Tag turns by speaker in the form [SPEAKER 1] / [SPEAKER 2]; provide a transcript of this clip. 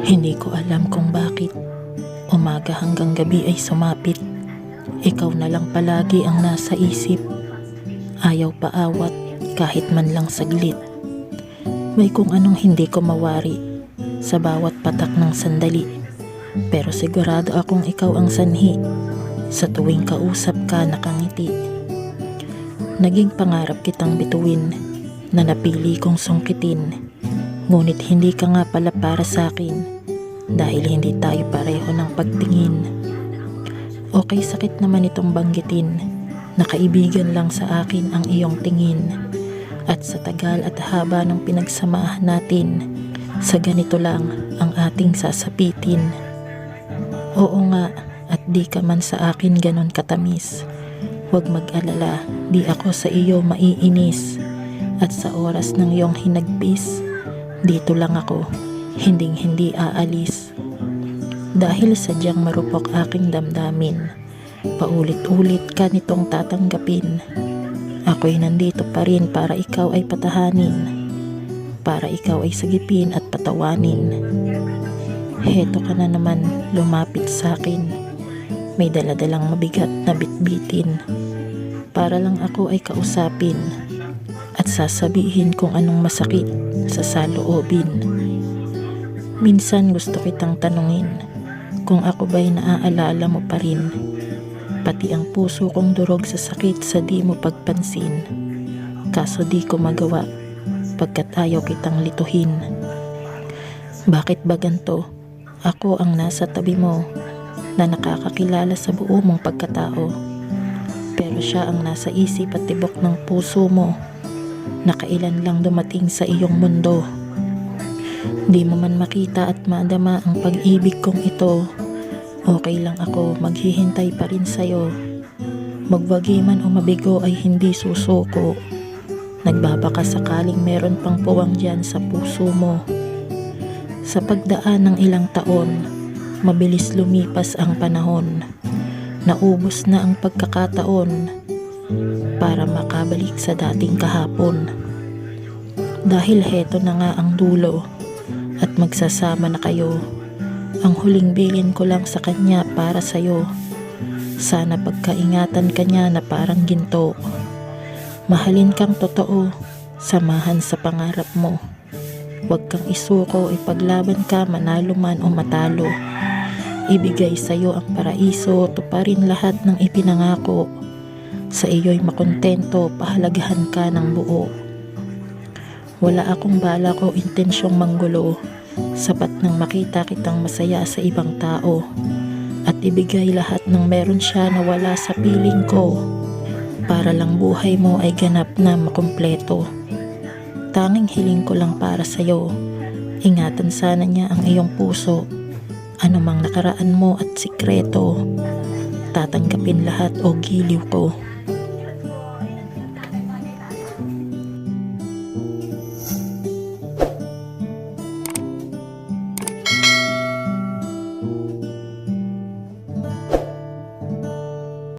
[SPEAKER 1] Hindi ko alam kung bakit umaga hanggang gabi ay sumapit. Ikaw na lang palagi ang nasa isip. Ayaw paawat kahit man lang saglit. May kung anong hindi ko mawari sa bawat patak ng sandali. Pero sigurado akong ikaw ang sanhi. Sa tuwing kausap ka nakangiti. Naging pangarap kitang bituin na napili kong sungkitin. Ngunit hindi ka nga pala para sa akin dahil hindi tayo pareho ng pagtingin. Okay, sakit naman itong banggitin na kaibigan lang sa akin ang iyong tingin. At sa tagal at haba ng pinagsamahan natin, sa ganito lang ang ating sasapitin. Oo nga, at di ka man sa akin ganon katamis. Huwag mag-alala, di ako sa iyo maiinis. At sa oras ng iyong hinagpis, dito lang ako, hinding-hindi aalis. Dahil sadyang marupok aking damdamin, paulit-ulit ka nitong tatanggapin. Ako'y nandito pa rin para ikaw ay patahanin, para ikaw ay sagipin at patawanin. Heto ka na naman lumapit sa akin, may daladalang mabigat na bitbitin, para lang ako ay kausapin at sasabihin kung anong masakit sa saloobin. Minsan gusto kitang tanungin kung ako ba'y naaalala mo pa rin, pati ang puso kong durog sa sakit sa di mo pagpansin. Kaso di ko magawa pagkat ayaw kitang lituhin. Bakit ba ganito? Ako ang nasa tabi mo na nakakakilala sa buo mong pagkatao, pero siya ang nasa isip at tibok ng puso mo na kailan lang dumating sa iyong mundo. Di mo man makita at madama ang pag-ibig kong ito. Okay lang ako, maghihintay pa rin sa'yo. Magwagi man o mabigo ay hindi susuko. Nagbabaka sakaling meron pang puwang dyan sa puso mo. Sa pagdaan ng ilang taon, mabilis lumipas ang panahon. Naubos na ang pagkakataon para makabalik sa dating kahapon. Dahil heto na nga ang dulo at magsasama na kayo. Ang huling bilin ko lang sa kanya para sa'yo. Sana pagkaingatan ka niya na parang ginto. Mahalin kang totoo, samahan sa pangarap mo. Huwag kang isuko, ipaglaban ka manalo man o matalo. Ibigay sa'yo ang paraiso, tuparin lahat ng ipinangako. Sa iyo'y makontento, pahalagahan ka ng buo. Wala akong bala o intensyong manggulo. Sapat nang makita kitang masaya sa ibang tao at ibigay lahat ng meron siya na wala sa piling ko, para lang buhay mo ay ganap na makumpleto. Tanging hiling ko lang para sa'yo, ingatan sana niya ang iyong puso. Anumang nakaraan mo at sikreto, tatanggapin lahat o giliw ko.